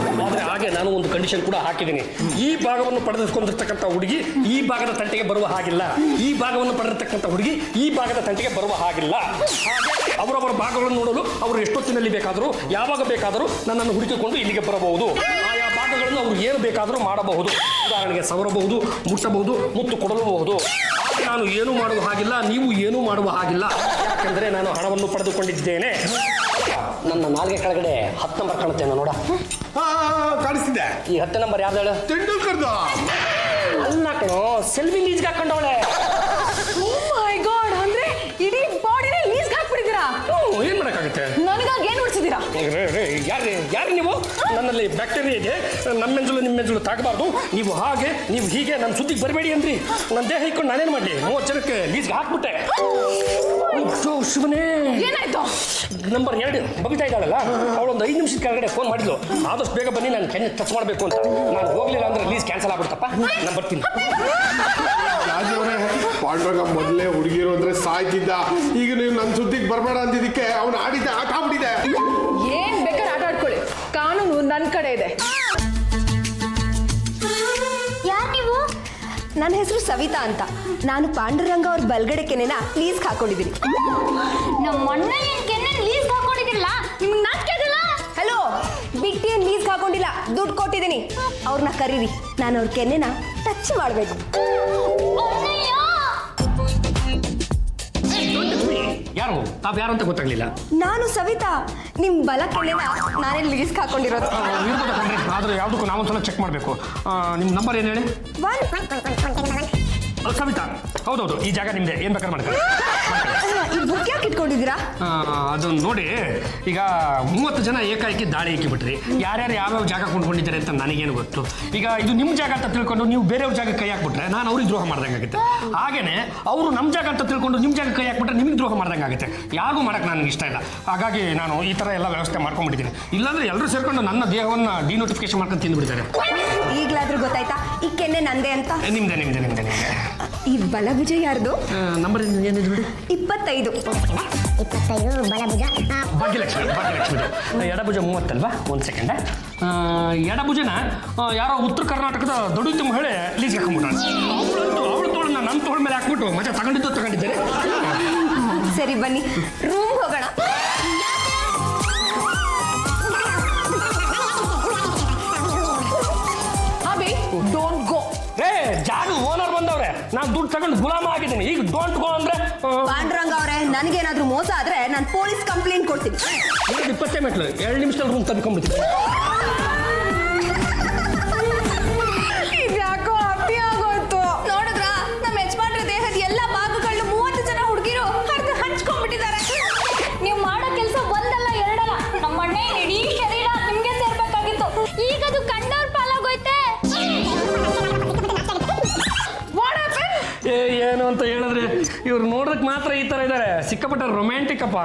ಆದರೆ ಹಾಗೆ ನಾನು ಒಂದು ಕಂಡೀಷನ್ ಕೂಡ ಹಾಕಿದ್ದೀನಿ. ಈ ಭಾಗವನ್ನು ಪಡೆದುಕೊಂಡಿರ್ತಕ್ಕಂಥ ಹುಡುಗಿ ಈ ಭಾಗದ ತಂಟೆಗೆ ಬರುವ ಹಾಗಿಲ್ಲ, ಈ ಭಾಗವನ್ನು ಪಡೆದಿರ್ತಕ್ಕಂಥ ಹುಡುಗಿ ಈ ಭಾಗದ ತಂಟೆಗೆ ಬರುವ ಹಾಗಿಲ್ಲ. ಹಾಗೆ ಅವರವರ ಭಾಗಗಳನ್ನು ನೋಡಲು ಅವರು ಎಷ್ಟೊತ್ತಿನಲ್ಲಿ ಬೇಕಾದರೂ ಯಾವಾಗ ಬೇಕಾದರೂ ನನ್ನನ್ನು ಹುಡುಕಿಕೊಂಡು ಇಲ್ಲಿಗೆ ಬರಬಹುದು. ಆಯಾ ಭಾಗಗಳನ್ನು ಅವರು ಏನು ಬೇಕಾದರೂ ಮಾಡಬಹುದು. ಉದಾಹರಣೆಗೆ ಸವರಬಹುದು, ಮುಟ್ಟಬಹುದು, ಮುತ್ತು ಕೊಡಲಬಹುದು. ನಾನು ಏನು ಮಾಡುವ ಹಾಗಿಲ್ಲ, ನೀವು ಏನೂ ಮಾಡುವ ಹಾಗಿಲ್ಲ. ಯಾಕೆಂದರೆ ನಾನು ಹಣವನ್ನು ಪಡೆದುಕೊಂಡಿದ್ದೇನೆ. ನನ್ನ ನಾಲ್ಗೆ ಕೆಳಗಡೆ 10 ನಂಬರ್ ಕಾಣುತ್ತೆ ನೋಡ. ಕಾಣಿಸ್ತಿದೆ. ಈ 10 ನಂಬರ್ ಯಾವ್ದು ಹೇಳು? ತೆಂಡೂಲ್ಕರ್ದು. ಅಲ್ಲ ಕಣೋ, ಸೆಲ್ವಿ ಲೀಸ್ಗೆ ಹಾಕೊಂಡವಳೆ. ಮೈ ಗಾಡ್, ಅಂದ್ರೆ ಇಡೀ ಬಾಡಿನೇ ಲೀಸ್ಗೆ ಹಾಕ್ಬಿಟ್ಟಿದ್ದೀರಾ? ಏನ್ ಮಾಡಕ್ಕಾಗುತ್ತೆ? ನನಗಾಗಿ ಏನ್ ಉಳಿಸಿದ್ದೀರಾ? ಯಾರು ನೀವು? ನನ್ನಲ್ಲಿ ಬ್ಯಾಕ್ಟೀರಿಯಾ ಇದೆ, ನಮ್ಮೆಂಜಲು ನಿಮ್ಮೆಂಜಲು ತಾಕಬಾರ್ದು. ನೀವು ಹಾಗೆ ನೀವು ಹೀಗೆ ನನ್ನ ಸುದ್ದಿಗೆ ಬರಬೇಡಿ ಅಂದ್ರಿ. ನನ್ನ ದೇಹ ಇಟ್ಕೊಂಡು ನಾನೇನ್ ಮಾಡ್ಲಿ? 30 ಜನಕ್ಕೆ ಲೀಸ್ಗೆ ಹಾಕ್ಬಿಟ್ಟೆ. ಶಿವನೇ, ಏನಾಯ್ತು? ನಂಬರ್ 2 ಬಬಿತಾ ಇದ್ದಾಳಲ್ಲ, ಅವಳೊಂದು 5 ನಿಮಿಷದ ಕೆಳಗಡೆ ಫೋನ್ ಮಾಡಿದ್ಲು. ಆದಷ್ಟು ಬೇಗ ಬನ್ನಿ, ನಾನು ಕೆನ್ನೆ ಟಚ್ ಮಾಡಬೇಕು ಅಂತ. ನಾನು ಹೋಗ್ಲಿಲ್ಲ ಅಂದ್ರೆ ಲೀಸ್ ಕ್ಯಾನ್ಸಲ್ ಆಗ್ಬಿಡ್ತಪ್ಪ. ನಾನು ಬರ್ತೀನಿ. ರಾಜವರೇ, ಪಾಂಡುರಂಗ ಮೊದಲೇ ಹುಡುಗಿರು ಅಂದ್ರೆ ಸಾಯ್ತಿದ್ದ. ಈಗ ನೀವು ನನ್ನ ಸುದ್ದಿಗೆ ಬರಬೇಡ ಅಂದಿದ್ದಕ್ಕೆ ಅವನು ಆಡಿದ್ದ ಆಟ ಆಗ್ಬಿಟ್ಟಿದೆ. ಏನ್ ಬೇಕಾದ್ರೆ ಆಟ ಆಡ್ಕೊಳ್ಳಿ, ಕಾನೂನು ನನ್ನ ಕಡೆ ಇದೆ. ಯಾರು ನೀವು? ನನ್ನ ಹೆಸರು ಸವಿತಾ ಅಂತ. ನಾನು ಪಾಂಡುರಂಗ ಅವ್ರ ಬಲ್ಗಡೆ ಕೆನೆನ ಲೀಸ್ಗೆ ಹಾಕೊಂಡಿದ್ದೀನಿ. ನಮ್ಮ ಅಣ್ಣ ಏನ್ ಕೆನ್ನೆ ಲೀಸ್ಗೆ ಹಾಕೊಂಡಿದಿಲ್ಲ, ನಿಮ್ಗೆ ನಾಚಿಕೆ ಆಗಲ್ಲ? ಹಲೋ, ಬಿಟ್ಟಿ ಏನ್ ಲೀಸ್ಗೆ ಹಾಕೊಂಡಿಲ್ಲ, ದುಡ್ಡು ಕೊಟ್ಟಿದ್ದೀನಿ. ಅವ್ರನ್ನ ಕರೀರಿ, ನಾನು ಅವ್ರ ಕೆನ್ನೆನ ಟಚ್ ಮಾಡಬೇಕು. ಯಾರು ತಾವ್ ಯಾರು ಅಂತ ಗೊತ್ತಾಗ್ಲಿಲ್ಲ. ನಾನು ಸವಿತಾ, ನಿಮ್ ಬಲ ಕೆನ್ನೆನ ನಾನೇ ಲೀಸ್ಗೆ ಹಾಕೊಂಡಿರೋದು. ಆದ್ರೆ ಯಾವ್ದಕ್ಕೂ ನಾವೊಂದ್ಸಲ ಚೆಕ್ ಮಾಡಬೇಕು. ನಿಮ್ಮ ನಂಬರ್ ಏನು ಹೇಳಿ? ಸವಿತಾ, ಹೌದೌದು, ಈ ಜಾಗ ನಿಮ್ದೆ. ಏನ್ ಬೇಕಾದ್ರೆ ಮಾಡ್ಕೊಳ್ಳಿ. ಈ ಬುಕ್ ಯಾಕೆ ಇಟ್ಕೊಂಡಿದ್ದೀರಾ? ಅದನ್ನ ನೋಡಿ, ಈಗ 30 ಜನ ಏಕಾಏಕಿ ದಾಳಿ ಇಕ್ಕಿಬಿಟ್ರಿ. ಯಾರ್ಯಾರು ಯಾವ್ಯಾವ ಜಾಗ ಕೊಂಡ್ಕೊಂಡಿದ್ದಾರೆ ಅಂತ ನನಗೇನು ಗೊತ್ತು. ಈಗ ಇದು ನಿಮ್ಮ ಜಾಗ ಅಂತ ತಿಳ್ಕೊಂಡು ನೀವು ಬೇರೆಯವ್ರ ಜಾಗ ಕೈ ಹಾಕ್ಬಿಟ್ರೆ ನಾನು ಅವ್ರಿಗೆ ದ್ರೋಹ ಮಾಡ್ದಂಗಾಗುತ್ತೆ. ಹಾಗೇನೆ ಅವರು ನಮ್ಮ ಜಾಗ ಅಂತ ತಿಳ್ಕೊಂಡು ನಿಮ್ಮ ಜಾಗ ಕೈ ಹಾಕ್ಬಿಟ್ರೆ ನಿಮಗೆ ದ್ರೋಹ ಮಾಡ್ದಂಗಾಗುತ್ತೆ. ಯಾರಿಗೂ ಮಾಡಕ್ಕೆ ನನಗೆ ಇಷ್ಟ ಇಲ್ಲ. ಹಾಗಾಗಿ ನಾನು ಈ ಥರ ಎಲ್ಲ ವ್ಯವಸ್ಥೆ ಮಾಡ್ಕೊಂಡ್ಬಿಟ್ಟಿದ್ದೀನಿ. ಇಲ್ಲಾಂದ್ರೆ ಎಲ್ಲರೂ ಸೇರ್ಕೊಂಡು ನನ್ನ ದೇಹವನ್ನು ಡಿನೋಟಿಫಿಕೇಶನ್ ಮಾಡ್ಕೊಂಡು ತಿಂದುಬಿಡ್ತಾರೆ. ಈಗಲಾದ್ರೂ ಗೊತ್ತಾಯ್ತಾ ಈ ಕೆನ್ನೆ ನಂದೇ ಅಂತ? ನಿಮ್ದೆ ನಿಮ್ದೆ ನಿಮ್ದೆ ನಿಮ್ದೆ. ಈ ಬಲಭುಜ ಯಾರ್ದು? ನಂಬರ್ ಏನಿದೆ ಬಿಡಿ. 25 ಬಲಭುಜ. ಭಾಗ್ಯಲಕ್ಷ್ಮಿ ಎಡಭುಜ 30 ಅಲ್ವಾ? 1 ಸೆಕೆಂಡ್. ಎಡಭುಜನ ಯಾರೋ ಉತ್ತರ ಕರ್ನಾಟಕದ ದೊಡ್ಡ ಮಹಿಳೆ ಲೀಸ್ ಹಾಕೊಂಡ್ಬಿಟ್ಟಾಳೆ. ಅವಳು ತೋಳನ್ನ ನನ್ನ ತೋಳ ಮೇಲೆ ಹಾಕ್ಬಿಟ್ಟು ಮಜಾ ತಗೊಂಡಿದ್ದಾರೆ. ಸರಿ, ಬನ್ನಿ ರೂಮ್ ಹೋಗೋಣ. Abhi, don't go. ಜಾಗ ಓನರ್ ಬಂದವ್ರೆ, ನಾನು ದುಡ್ಡು ತಗೊಂಡು ಗುಲಾಮ ಆಗಿದ್ದೀನಿ. ಈಗ ಡೋಂಟ್ ಗೋ ಅಂದ್ರೆ ಪಾಂಡುರಂಗ ಅವರೇ, ನನಗೇನಾದ್ರೂ ಮೋಸ ಆದ್ರೆ ನಾನು ಪೊಲೀಸ್ ಕಂಪ್ಲೇಂಟ್ ಕೊಡ್ತೀನಿ. 20 ಮೆಟ್ಲು 2 ನಿಮಿಷದಲ್ಲಿ ರೂಮ್ ತಂದ್ಕೊಂಡ್ಬಿಡ್ತೀನಿ. ಇದ್ಯಾಕೋ ಅಪ್ಪಿ ಆಗೋಯ್ತು. ನೋಡಿದ್ರ, ನಮ್ಮ ಯಜಮಾನ್ರ ದೇಹದ ಎಲ್ಲ ಭಾಗಗಳು 30 ಜನ ಹುಡುಗಿರು ಹಂಚ್ಕೊಂಡ್ಬಿಟ್ಟಿದ್ದಾರೆ. ನೀವು ಮಾಡೋ ಕೆಲಸ ಒಂದಲ್ಲ ಎರಡಲ್ಲ. ನಮ್ಮ ಅಣ್ಣ ಇಡೀ ಶರೀರ ನಿಮ್ಗೆ ಸೇರ್ಬೇಕಾಗಿತ್ತು. ಈಗ ಅದು ಕಂಡವ್ರ ಪಾಲಾಗೋಯ್ತೆ. ಏನು ಅಂತ ಹೇಳಿದ್ರೆ ಇವ್ರು ನೋಡೋದಕ್ಕೆ ಮಾತ್ರ ಈ ತರ ಇದ್ದಾರೆ. ಸಿಕ್ಕಾಪಟ್ಟ ರೊಮ್ಯಾಂಟಿಕ್ ಅಪ್ಪ.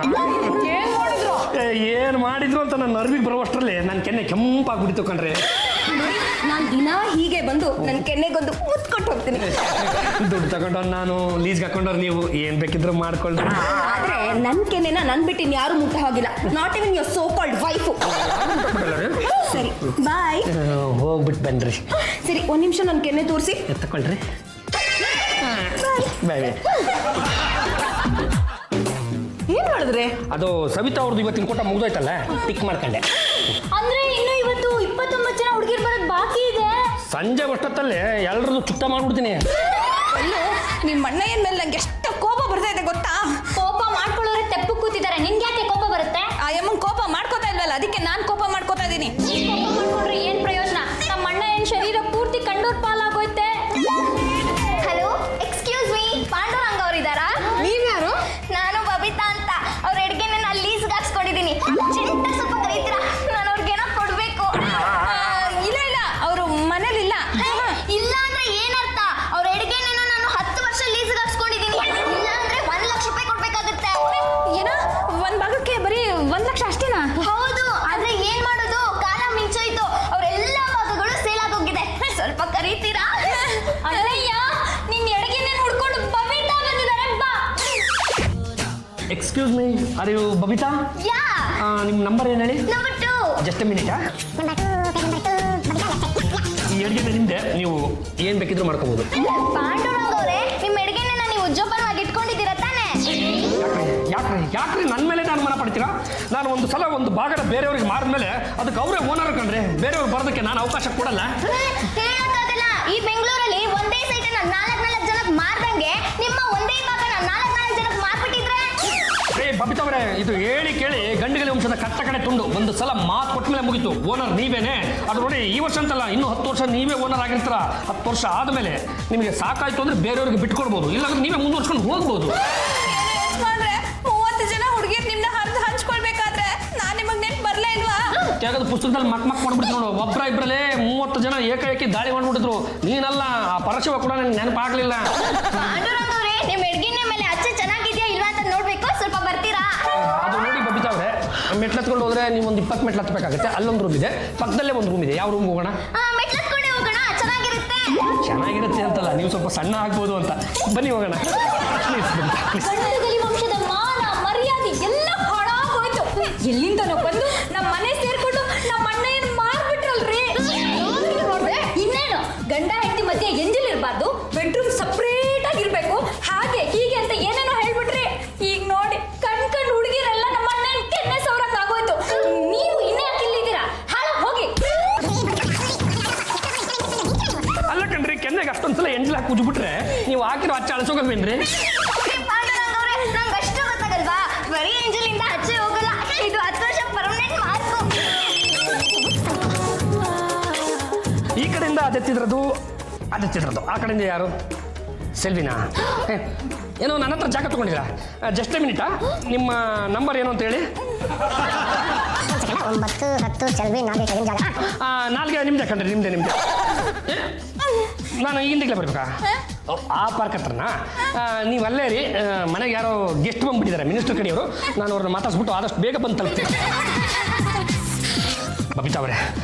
ಏನ್ ಮಾಡಿದ್ರು? ಏನ್ ಮಾಡಿದ್ರು ಅಂತ ನನ್ನ ಅರ್ವಿಗೆ ಬರುವಷ್ಟರಲ್ಲಿ ನನ್ನ ಕೆನ್ನೆ ಕೆಂಪಾಗ್ಬಿಟ್ಟಿತ್ತು ಕಣ್ರೆ. ನಾನು ದಿನ ಹೀಗೆ ಬಂದು ನನ್ನ ಕೆನ್ನೆಗೊಂದು ಮುತ್ಕೊಟ್ಟು ಹೋಗ್ತೀನಿ. ದುಡ್ಡು ತಗೊಂಡವ್ರು ನಾನು, ಲೀಸ್ಗೆ ಹಾಕೊಂಡವ್ರು ನೀವು, ಏನ್ ಬೇಕಿದ್ರು ಮಾಡ್ಕೊಳ್ರಿ. ಆದ್ರೆ ನನ್ನ ಕೆನ್ನೆನ ನನ್ ಬಿಟ್ಟು ಯಾರು ಮುಟ್ಟ ಹೋಗಿಲ್ಲ. Not even your so called wife. ಸರಿ, ಬಾಯ್. ಹೋಗ್ಬಿಟ್ಟು ಬನ್ರಿ. ಸರಿ, 1 ನಿಮಿಷ ನನ್ನ ಕೆನ್ನೆ ತೋರಿಸಿ. ತಗೊಳ್ರಿ. ಬಾಯ್. ಏನ್ ಮಾಡಿದ್ರೆ? ಅದು ಸವಿತಾ ಅವ್ರದ್ದು ಇವತ್ತಿನ ಕೊಟ್ಟ ಮುಗ್ದೋಯ್ತಲ್ಲ, ಟಿಕ್ ಮಾಡ್ಕೊಂಡೆ. ಅಂದ್ರೆ ಇನ್ನು ಇವತ್ತು 29 ಜನ ಹುಡುಗಿರ್ ಬರೋದ್ ಬಾಕಿ ಇದೆ. ಸಂಜೆ ಅಷ್ಟೊತ್ತಲ್ಲೇ ಎಲ್ಲರದ್ದು ಚುಕ್ತ ಮಾಡ್ಬಿಡ್ತೀನಿ. ಅಲ್ಲೋ, ನಿಮ್ಮ ಅಣ್ಣಯ್ಯನ ಮೇಲೆ ನಂಗೆ ಎಷ್ಟು ಕೋಪ ಬರ್ತಾ ಇದೆ ಗೊತ್ತಾ? ಕೋಪ ಮಾಡ್ಕೊಳ್ಳೋರೆ ತೆಪ್ಪು ಕೂತಿದ್ದಾರೆ. ನಿನ್ಗೆ ಯಾಕೆ ಕೋಪ ಬರುತ್ತೆ? ಆ ಯಮ್ಮನ್ ಕೋಪ ಮಾಡ್ಕೋತಾ ಇಲ್ವಲ್ಲ, ಅದಕ್ಕೆ ನಾನ್ ಕೋಪ ಮಾಡ್ಕೋತಾ ಇದ್ದೀನಿ. ಕೋಪ ಮಾಡ್ಕೊಂಡ್ರೆ ಏನ್ ಪ್ರಯೋಜನ? ನಮ್ಮ ಅಣ್ಣ ಏನ್ ಶರೀರ ಪೂರ್ತಿ ಕಂಡೋರ್ ಪಾಲಾಗೋಯ್ತೆ. ಹಲೋ, ಎಕ್ಸ್ಕ್ಯೂಸ್ ಮೀ, ಪಾಂಡುರಂಗ ಅವರಿದ್ದಾರಾ? ನೀವ್ಯಾರು? ನಾನು ಬಬಿತಾ ಅಂತ. ಅವ್ರ ಅಡ್ಗೆನ ನಾನು ಲೀಸ್ಗೆ ಹಾಕ್ಸ್ಕೊಂಡಿದ್ದೀನಿ. ಚಿಂಟ ಸ್ವಲ್ಪ ಕರೀತೀರಾ? ನಾನು ಅವ್ರಿಗೇನೋ ಕೊಡ್ಬೇಕು. ಇಲ್ಲ ಇಲ್ಲ, ಅವರು ಮನೇಲಿಲ್ಲ. ಇಲ್ಲ ಅಂದ್ರೆ ಏನರ್ಥ? ಅವ್ರ ಅಡಿಗೆನ ನಾನು 10 ವರ್ಷ ಲೀಸ್ಗೆ ಹಾಕ್ಸ್ಕೊಂಡಿದ್ದೀನಿ. ಇಲ್ಲ ಅಂದ್ರೆ 1 ಲಕ್ಷ ರೂಪಾಯಿ ಕೊಡ್ಬೇಕಾಗುತ್ತೆ. ಏನೋ 1 ಭಾಗಕ್ಕೆ excuse me are you Babita yeah ನಿಮ್ಮ ನಂಬರ್ ಏನು ಹೇಳಿ ನಂಬರ್ 2 ಜಸ್ಟ್ ಮಿನಿಟಾ ಈ ಅಡುಗೆ ನಿಮ್ಮದೆ ನೀವು ಏನು ಬೇಕಿದ್ರೂ ಮಾಡ್ಕೋಬೋದು. ಪಾಂಡುರಂಗ ಅವರೇ ನಿಮ್ಮ ಅಡಿಗೆನ ನೀವು ಜೋಪಾನವಾಗಿ ಇಟ್ಕೊಂಡಿದ್ದೀರಾ ತಾನೇ? ಯಾಕ್ರಿ ನನ್ನ ಮೇಲೆ ನಾನು ಮನ ಪಡ್ತೀರಾ? ನಾನು ಒಂದು ಸಲ ಒಂದು ಭಾಗದ ಬೇರೆಯವ್ರಿಗೆ ಮಾಡಿದ್ಮೇಲೆ ಅದಕ್ಕೆ ಅವರೇ ಓನರ್ ಕಂಡ್ರೆ ಬೇರೆಯವ್ರು ಬರೋದಕ್ಕೆ ನಾನು ಅವಕಾಶ ಕೊಡಲ್ಲ. ಹೇಳಕ್ಕಾಗಲ್ಲ. ಈ ಬೆಂಗಳೂರಲ್ಲಿ ಒಂದೇ ಸೈಟನ್ನ 4 ಜನಕ್ಕೆ ಮಾರ್ದಂಗೆ ನಿಮ್ಮ ಒಂದೇ ಭಾಗನ 4 ಜನಕ್ಕೆ ಮಾರ್ಬಿಟ್ಟಿದ್ರೆ ಬಬಿತಾ ಅವರೇ, ಇದು ಹೇಳಿ ಕೇಳಿ ಗಂಡುಗಲಿ ವಂಶದ ಕಟ್ಟ ಕಡೆ ತುಂಡು. ಒಂದು ಸಲ ಮಾತು ಕೊಟ್ಟ ಮೇಲೆ ಮುಗಿತು. ಓನರ್ ನೀವೇನೆ. ಅದು ನೋಡಿ, ಈ ವರ್ಷ ಅಂತಲ್ಲ, ಇನ್ನೂ 10 ವರ್ಷ ನೀವೇ ಓನರ್ ಆಗಿರ್ತೀರ. 10 ವರ್ಷ ಆದಮೇಲೆ ನಿಮಗೆ ಸಾಕಾಯ್ತು ಅಂದ್ರೆ ಬೇರೆಯವ್ರಿಗೆ ಬಿಟ್ಕೊಡ್ಬೋದು, ಇಲ್ಲಾಂದ್ರೆ ನೀವೇ ಮುಂದುವರ್ಸ್ಕೊಂಡು ಹೋಗ್ಬೋದು. 30 ಜನ ಹುಡುಗಿರ್ ನಿಮ್ನ ಹಂಚ್ಕೊಳ್ಬೇಕಾದ್ರೆ ನಾನ್ ನಿಮಗ್ ನೆನ್ಪು ಬರ್ಲೇ ಇಲ್ವಾ? ತೆಗೆದು ಪುಸ್ತಕದಲ್ಲಿ ಮಕ್ ಮಾಡ್ಬಿಡ್ತು ನೋಡು. ಒಬ್ಬರ ಇಬ್ಬರಲ್ಲೇ 30 ಜನ ಏಕಾಏಕಿ ದಾಳಿ ಮಾಡ್ಬಿಟ್ಟಿದ್ರು. ನೀನಲ್ಲ, ಆ ಪರಶಿವ ಕೂಡ ನನಗೆ ನೆನಪಾಗ್ಲಿಲ್ಲ. ಪಾಂಡುರಂಗ ಅವರೇ ನಿಮ್ಮ ಅಡಿಗೆನ ಮೇಲೆ ಅಚ್ಚೆ ಚೆನ್ನಾಗಿದ್ಯಾ ಇಲ್ವಾ ಅಂತ ನೋಡ್ಬೇಕು, ಸ್ವಲ್ಪ ಬರ್ತೀರಾ? ಅದು ನೋಡಿ ಬಬಿತಾ ಅವರೇ, ಮೆಟ್ಲತ್ಕೊಂಡು ಹೋದ್ರೆ ನೀವು ಒಂದು 20 ಮೆಟ್ಲು ಹತ್ಬೇಕಾಗುತ್ತೆ. ಅಲ್ಲೊಂದು ರೂಮ್ ಇದೆ, ಪಕ್ಕದಲ್ಲೇ ಒಂದು ರೂಮ್ ಇದೆ. ಯಾವ ರೂಮ್ಗೆ ಹೋಗೋಣ? ಮೆಟ್ಲತ್ಕೊಂಡೆ ಹೋಗೋಣ, ಚೆನ್ನಾಗಿರುತ್ತೆ. ಚೆನ್ನಾಗಿರುತ್ತೆ ಅಂತಲ್ಲ, ನೀವು ಸ್ವಲ್ಪ ಸಣ್ಣ ಆಗ್ಬೋದು ಅಂತ. ಬನ್ನಿ ಹೋಗೋಣ. Please Babita, please. ಗಂಡುಗಲಿ ವಂಶದ ಮಾನ ಮರ್ಯಾದೆ ಎಲ್ಲ ಹಾಳಾಗೋಯ್ತು. ಎಲ್ಲಿಂದನೋ ಬಂದು ನಮ್ಮ ಮನೆ ಸೇರ್ಕೊಂಡು ನಮ್ಮ ಅಣ್ಣಯ್ಯನ ಮಾರ್ಬಿಟ್ರಲ್ರಿ. ನೋಡ್ರೆ ಇನ್ನೇನು ಗಂಡ ಹೆಂಡತಿ ಮಧ್ಯೆ ಎಂಜಲ್ ಇರಬಾರ್ದು, ಬೆಡ್ರೂಮ್ ಸಪ್ರೇಟ್ ಆಗಿರ್ಬೇಕು, ಹಾಗೆ ಹೀಗೆ ಅಂತ ಏನೇನೋ ಹೇಳ್ಬಿಟ್ರಿ. ಈಗ ನೋಡಿ ಕಣ್ ಹುಡುಗಿರೆಲ್ಲ ನಮ್ಮ ಅಣ್ಣನ ಕೆನ್ನೆ ಸೌರಂಗ್ ಆಗೋಯ್ತು. ನೀವು ಇನ್ನೇ ಯಾಕಿಲ್ಲಿದ್ದೀರಾ? ಹಾಳ ಹೋಗಿ. ಅಲ್ಲ ಕಣ್ರಿ, ಕೆನ್ನೆಗೆ ಅಷ್ಟೊಂದ್ಸಲ ಎಂಟ್ಲ ಕೂಜ್ಬಿಟ್ರೆ ನೀವು ಹಾಕಿರೋ ಹಚ್ಚ ಅಳಸೋಗಲ್ವೇನ್ರಿ? ಪಾಂಡುರಂಗ ಅವರೇ ನಂಗೆ ಅಷ್ಟು ಗೊತ್ತಾಗಲ್ವಾ? ಬರೀ ಎಂಜಲಿಂದ ಅಚ್ಚೆ ಹೋಗಲ್ಲ, ಇದು 10 ವರ್ಷ ಪರ್ಮನೆಂಟ್ ಮಾರ್ಕು. ಈ ಕಡೆಯಿಂದ ಅದೆತ್ತಿದ್ರದು, ಆ ಕಡೆಯಿಂದ ಯಾರು? ಸೆಲ್ವಿನಾ? ಏನೋ ನನ್ನ ಹತ್ರ ಜಾಗ ತಗೊಂಡಿರಾ? Just A ಮಿನಿಟಾ. ನಿಮ್ಮ ನಂಬರ್ ಏನು ಅಂತ ಹೇಳಿ. 9, 10 ಸೆಲ್ವಿ 4 ಜಾಗ. 4 ನಿಮ್ದೆ ಕಣ್ರಿ, ನಿಮ್ದೆ. ನಾನು ಹಿಂದಿಗ್ಲೇ ಬರ್ಬೇಕಾ? ಆ ಪಾರ್ಕ್ ಹತ್ರನಾ? ನೀವು ಅಲ್ಲೇ ರೀ. ಮನೆಗೆ ಯಾರೋ ಗೆಸ್ಟ್ ಬಂದ್ಬಿಟ್ಟಿದ್ದಾರೆ, ಮಿನಿಸ್ಟರ್ ಕಡೆಯವರು. ನಾನು ಅವ್ರನ್ನ ಮಾತಾಡ್ಸ್ಬಿಟ್ಟು ಆದಷ್ಟು ಬೇಗ ಬಂದು ತಲುಪ್ತೀನಿ. ಬಬಿತಾ ಅವರೇ,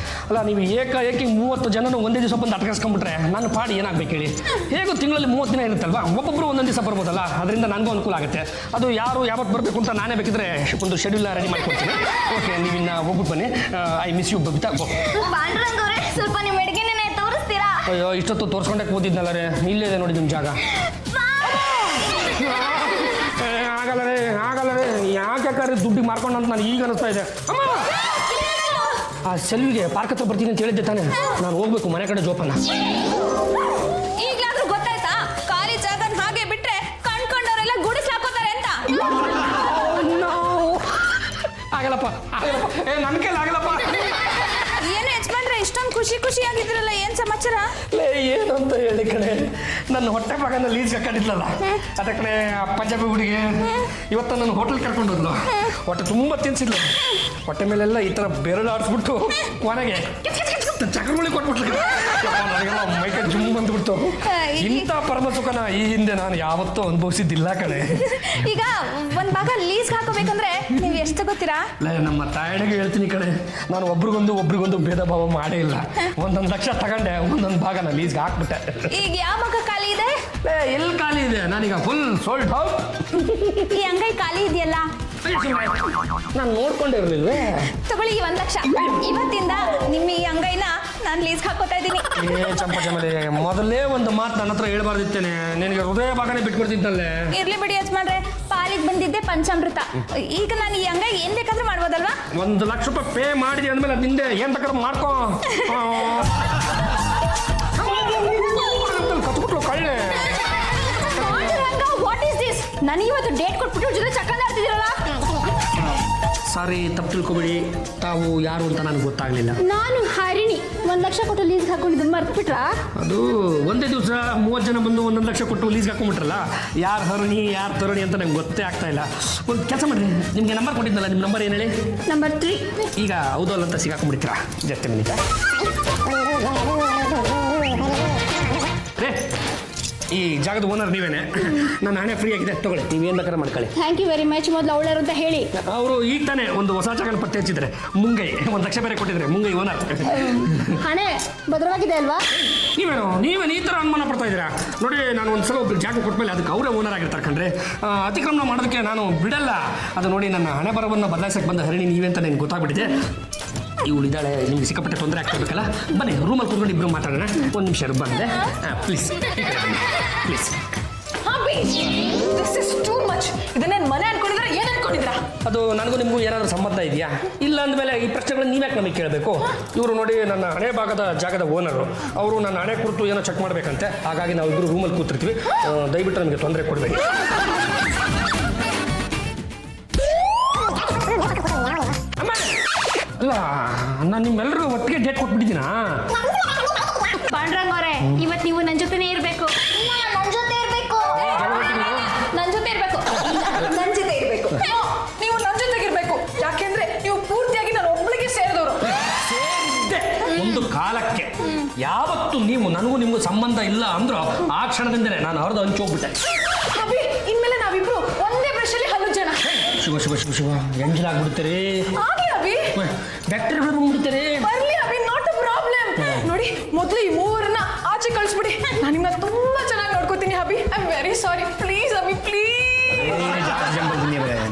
ಅಲ್ಲ ನೀವು ಏಕಾಏಕಿ 30 ಜನನು ಒಂದೇ ದಿವಸ ಬಂದು ಅಟ್ಕಾಸ್ಕೊಂಡ್ಬಿಟ್ರೆ ನನ್ನ ಪಾಡಿ ಏನಾಗಬೇಕು ಹೇಳಿ? ಹೇಗೂ ತಿಂಗಳಲ್ಲಿ 30 ದಿನ ಇರುತ್ತಲ್ವಾ, ಒಬ್ಬೊಬ್ಬರು ಒಂದೊಂದು ದಿವಸ ಬರ್ಬೋದಲ್ಲ, ಅದರಿಂದ ನನಗೂ ಅನುಕೂಲ ಆಗುತ್ತೆ. ಅದು ಯಾರು ಯಾವತ್ತು ಬರಬೇಕು ಅಂತ ನಾನೇ ಬೇಕಿದ್ರೆ ಒಂದು ಶೆಡ್ಯೂಲ್ ರೆಡಿ ಮಾಡಿಕೊಡ್ತೀನಿ. ಓಕೆ, ನೀವಿನ್ನ ಹೋಗ್ಬಿಟ್ಟು ಬನ್ನಿ. I miss you Babita. Panduranga ಅವರೇ ಸ್ವಲ್ಪ ನಿಮ್ಮ ಅಡಿಗೆನೇ ತೋರಿಸ್ತೀರಾ? ಅಯ್ಯೋ, ಇಷ್ಟೊತ್ತು ತೋರಿಸ್ಕೊಂಡೆ ಕೂತಿದ್ನಲ್ಲ ರೇ. ಇಲ್ಲೇ ಇದೆ ನೋಡಿ ನಿಮ್ಮ ಜಾಗ. ಆಗಲ್ಲ ರೇ, ಯಾಕೆ ದುಡ್ಡಿಗೆ ಮಾರ್ಕೊಂಡು ಅಂತ ನನಗೆ ಈಗ ಅನಿಸ್ತಾ ಇದೆ. ಅಮ್ಮ, ಆ ಸೆಲ್ವಿಗೆ ಪಾರ್ಕ್ ಹತ್ರ ಬರ್ತೀನಿ ಅಂತ ಹೇಳಿದ್ದೆ ತಾನೆ. ನಾನು ಹೋಗ್ಬೇಕು ಮನೆ ಕಡೆ ಜೋಪಾನ. ಈಗ್ಲಾದ್ರೂ ಗೊತ್ತಾಯ್ತಾ? ಖಾಲಿ ಜಾಗನ್ ಹಾಗೆ ಬಿಟ್ರೆ ಕಣ್ಕೊಂಡವರೆಲ್ಲ ಗುಡಿಸ್ಲಾಕೋತಾರೆ ಅಂತ. ಆಗಲ್ಲಪ್ಪ, ನನ್ನ ಕೈಲಿ ಆಗಲ್ಲಪ್ಪ. ಏನು ಯಜಮಾನ್ರೆ ಇಷ್ಟೊಂದು ಖುಷಿಯಾಗಿದ್ರಲ್ಲ, ಏನ್ ಸಮಾಚಾರ? ಏನು ಅಂತ ಹೇಳಿ ಕಡೆ, ನನ್ನ ಹೊಟ್ಟೆ ಭಾಗನ ಲೀಸ್ ಹಾಕೊಂಡಿದ್ಲಲ್ಲ, ಅದ ಕಡೆ ಪಂಜಾಬಿ ಹುಡುಗಿ ಇವತ್ತು ನನ್ನ ಹೋಟೆಲ್ ಕರ್ಕೊಂಡು ಹೋದ್ಲು. ಹೊಟ್ಟೆ ತುಂಬ ತಿನ್ಸಿದ್ಲು. ಹೊಟ್ಟೆ ಮೇಲೆಲ್ಲ ಈ ಥರ ಬೆರಳು ಆಡಿಸ್ಬಿಟ್ಟು ಕೊನೆಗೆ ಚಕ್ರಮುಳಿ ಕೊಟ್ಬಿಟ್ಲು. ನನಗೆಲ್ಲ ಮೈಕ ಜುಮ್ ಬಂದ್ಬಿಡ್ತು. ಇಂಥ ಪರಮ ಸುಖನ ಈ ಹಿಂದೆ ನಾನು ಯಾವತ್ತೂ ಅನುಭವಿಸಿದ್ದಿಲ್ಲ ಕಡೆ. ಈಗ ಒಂದ್ ಭಾಗ ಲೀಸ್ ಹಾಕೋಬೇಕಂದ್ರೆ ನೀವು ಎಷ್ಟು ತಗೋತೀರಾ? ನಮ್ಮ ತಾಯಿಗೆ ಹೇಳ್ತೀನಿ ಕಡೆ, ನಾನು ಒಬ್ರಿಗೊಂದು ಭೇದ ಭಾವ ಮಾಡೇ ಇಲ್ಲ. 1 ಲಕ್ಷ ತಗೊಂಡೆ, ಒಂದೊಂದು ಭಾಗನ ಲೀಸ್ಗೆ ಹಾಕ್ಬಿಟ್ಟೆ. ಈಗ ಯಾವ ಭಾಗ ಖಾಲಿ ಇದೆ? ಎಲ್ಲಿ ಖಾಲಿ ಇದೆ? ನಾನೀಗ ಫುಲ್ ಸೋಲ್ಡ್ ಔಟ್. ಈ ಅಂಗೈ ಖಾಲಿ ಇದೆಯಲ್ಲ, ನಾನು ನೋಡ್ಕೊಂಡೇ ಇರಲಿಲ್ವೇ? ತಗೊಳ್ಳಿ ಈ 1 ಲಕ್ಷ. ಇವತ್ತಿಂದ ನಿಮ್ಮ ಈ ಅಂಗೈನ ನಾನು ಲೀಸ್ ಹಾಕೋತಾ ಇದ್ದೀನಿ. ಚಂಪಚಮಲೆ, ಮೊದಲೇ ಒಂದು ಮಾತು ನನ್ನ ಹತ್ರ ಹೇಳ್ಬಾರ್ದಿತ್ತೇನೆ. ನಿನಗೆ ಹೃದಯ ಭಾಗನೇ ಬಿಟ್ಬಿಡ್ತಿದ್ದಲ್ಲೇ. ಇರ್ಲಿ ಬಿಡಿ ಯಜಮಾನ್ರೆ, ಪಾಲಿಗೆ ಬಂದಿದ್ದೆ ಪಂಚಾಮೃತ. ಈಗ ನಾನು ಈ ಅಂಗೈ ಏನ್ ಬೇಕಾದ್ರೂ ಮಾಡ್ಬೋದಲ್ವಾ? 1 ಲಕ್ಷ ರೂಪಾಯಿ ಪೇ ಮಾಡಿದೆ ಅಂದ್ಮೇಲೆ ಅದು ನಿಂದೆ, ಏನ್ ಬೇಕಾದ್ರೂ ಮಾಡ್ಕೋ. ಕಚ್ಬಿಟ್ಲು ಕಳ್ಳೆ. What is this? ನನಗೆ ಇವತ್ತು ಡೇಟ್ ಕೊಟ್ಬಿಟ್ಟು ಜೊತೆ ಚಕ್ಕಂದ ಆಡ್ತಿದ್ದೀರಲ್ಲ. ಸಾರಿ, ತಪ್ಪು ತಿಳ್ಕೊಬೇಡಿ. ತಾವು ಯಾರು ಅಂತ ನನಗೆ ಗೊತ್ತಾಗ್ಲಿಲ್ಲ. ನಾನು ಹರಿಣಿ. 1 ಲಕ್ಷ ಕೊಟ್ಟು ಲೀಸ್ ಹಾಕೊಂಡಿದ್ದು ಮರ್ತ್ಬಿಟ್ರಾ? ಅದು ಒಂದೇ ದಿವಸ 30 ಜನ ಬಂದು 1 ಲಕ್ಷ ಕೊಟ್ಟು ಲೀಸ್ಗೆ ಹಾಕೊಂಡ್ಬಿಟ್ರಲ್ಲ. ಯಾರು ಹರಿಣಿ ಯಾರು ತರುಣಿ ಅಂತ ನಂಗೆ ಗೊತ್ತೇ ಆಗ್ತಾ ಇಲ್ಲ. ಒಂದು ಕೆಲಸ ಮಾಡ್ರಿ, ನಿಮಗೆ ನಂಬರ್ ಕೊಟ್ಟಿದ್ದಲ್ಲ, ನಿಮ್ಮ ನಂಬರ್ ಏನು ಹೇಳಿ? ನಂಬರ್ 3. ಈಗ ಹೌದು ಅಲ್ಲ ಅಂತ ಸಿಗಾಕೊಂಡ್ಬಿಡ್ತೀರಾ? Just minute. ಈ ಜಾಗದ ಓನರ್ ನೀವೇನೆ. ನನ್ನ ಹಣೆ ಫ್ರೀ ಆಗಿದೆ, ತಗೊಳ್ಳಿ, ನೀವೇನು ಬೇಕಾದ್ರೆ ಮಾಡ್ಕೊಳ್ಳಿ. Thank you very much. ಮೊದಲು ಅವಳರು ಅಂತ ಹೇಳಿ. ಅವರು ಈಗ ತಾನೇ ಒಂದು ಹೊಸ ಜಾಗನ ಪತ್ತೆ ಹಚ್ಚಿದ್ರೆ, ಮುಂಗೈ 1 ಲಕ್ಷ ಬೇರೆ ಕೊಟ್ಟಿದ್ರೆ, ಮುಂಗೈ ಓನರ್. ಹಣೆ ಭದ್ರವಾಗಿದೆ ಅಲ್ವಾ? ನೀವೇನು ಈ ಥರ ಅನುಮಾನ ಪಡ್ತಾ ಇದ್ದೀರಾ? ನೋಡಿ, ನಾನು ಒಂದ್ಸಲ ಒಬ್ರು ಜಾಗ ಕೊಟ್ಮೇಲೆ ಅದಕ್ಕೆ ಅವರೇ ಓನರ್ ಆಗಿರ್ತಾರೆ ಕಣ್ರಿ. ಅತಿಕ್ರಮಣ ಮಾಡೋದಕ್ಕೆ ನಾನು ಬಿಡಲ್ಲ. ಅದು ನೋಡಿ, ನನ್ನ ಹಣೆ ಬರವನ್ನು ಬದಲಾಯಿಸಕ್ಕೆ ಬಂದ ಹರಿಣಿ ನೀವೇ ಅಂತ ನನಗೆ ಗೊತ್ತಾಗ್ಬಿಟ್ಟಿದೆ. ಇವಳು ಇದ್ದಾಳೆ, ನಿಮ್ಗೆ ಸಿಕ್ಕಾಪಟ್ಟೆ ತೊಂದರೆ ಆಗ್ತಿರ್ಬೇಕಲ್ಲ. ಬನ್ನಿ, ರೂಮಲ್ಲಿ ಕೂತ್ಕೊಂಡು ಇಬ್ಬರು ಮಾತಾಡೋಣ. 1 ನಿಮಿಷ ಬಂದೆ. Please please. This is too much. ಇದನ್ನೇನು ಮನೆ ಅನ್ಕೊಂಡಿದ್ರೆ ಏನು ಅನ್ಕೊಂಡಿದ್ರಾ? ಅದು ನನಗೂ ನಿಮಗೂ ಏನಾದರೂ ಸಂಬಂಧ ಇದೆಯಾ? ಇಲ್ಲ ಅಂದಮೇಲೆ ಈ ಪ್ರಶ್ನೆಗಳನ್ನ ನೀವ್ಯಾಕೆ ನಮಗೆ ಕೇಳಬೇಕು? ಇವರು ನೋಡಿ, ನನ್ನ ಹಣೆ ಭಾಗದ ಜಾಗದ ಓನರು. ಅವರು ನನ್ನ ಹಣೆ ಕುರಿತು ಏನೋ ಚೆಕ್ ಮಾಡಬೇಕಂತೆ. ಹಾಗಾಗಿ ನಾವು ಇಬ್ಬರು ರೂಮಲ್ಲಿ ಕೂತಿರ್ತೀವಿ. ದಯವಿಟ್ಟು ನಮಗೆ ತೊಂದರೆ ಕೊಡಬೇಡಿ. ಅಲ್ಲ, ನಾನು ನಿಮ್ಮೆಲ್ಲರೂ ಒಟ್ಟಿಗೆ ಡೇಟ್ ಕೊಟ್ಬಿಟ್ಟಿದ್ದೀನಾ? ಪಾಂಡ್ರಂಗ್ ಅವರೇ, ಇವತ್ತು ನೀವು ನನ್ನ ಜೊತೆನೇ ಇರಬೇಕು. ನನ್ನ ಜೊತೆ ಇರಬೇಕು. ನನ್ನ ಜೊತೆ ಇರಬೇಕು. ನನ್ನ ಜೊತೆ ಇರಬೇಕು. ನೀವು ನನ್ನ ಜೊತೆಗಿರ್ಬೇಕು. ಯಾಕೆಂದ್ರೆ ನೀವು ಪೂರ್ತಿಯಾಗಿ ನಾನು ಒಬ್ಬಳಿಗೆ ಸೇರಿದವರು. ಒಂದು ಕಾಲಕ್ಕೆ ಯಾವತ್ತು ನೀವು ನನಗೂ ನಿಮಗೂ ಸಂಬಂಧ ಇಲ್ಲ ಅಂದ್ರೋ ಆ ಕ್ಷಣದಿಂದಲೇ ನಾನು ಹರಿದು ಹಂಚೋಗ್ಬಿಟ್ಟೆ. ಅಭಿ, ಇನ್ಮೇಲೆ ನಾವಿಬ್ರು ಒಂದೇ ಬ್ರಷಲ್ಲಿ ಹಲ್ಲುಜ್ಜೋಣ. ಶಿವ ಶಿವ ಶಿವ ಶಿವ, ಎಂಜಲಾಗ್ಬಿಡ್ತೀರಿ. ಆಗ್ಲಿ ಅಭಿ, ಬ್ಯಾಕ್ಟೀರಿಯಾಗಳು ಬಂದ್ಬಿಡ್ತಾರೆ. ಬರ್ಲಿ ಅಭಿ, ನಾಟ್ ಅ ಪ್ರಾಬ್ಲಮ್. ನೋಡಿ, ಮೊದಲು ಈ ಮೂವರನ್ನ ಆಚೆ ಕಳಿಸ್ಬಿಡಿ. ನಾನು ನಿಮ್ಮನ್ನ ತುಂಬಾ ಚೆನ್ನಾಗಿ ನೋಡ್ಕೋತೀನಿ Abhi. I am very sorry. Please Abhi, please.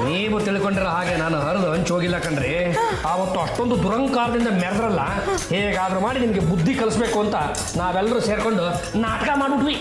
ನೀವು ತಿಳ್ಕೊಂಡ್ರೆ ಹಾಗೆ ನಾನು ಹರಿದು ಹಂಚು ಹೋಗಿಲ್ಲ ಕಣ್ರಿ. ಆವತ್ತು ಅಷ್ಟೊಂದು ದುರಂಕಾರದಿಂದ ಮೆರೆದ್ರಲ್ಲ, ಹೇಗಾದ್ರೂ ಮಾಡಿ ನಿಮಗೆ ಬುದ್ಧಿ ಕಲಿಸ್ಬೇಕು ಅಂತ ನಾವೆಲ್ಲರೂ ಸೇರ್ಕೊಂಡು ನಾಟಕ ಮಾಡ್ಬಿಟ್ವಿ.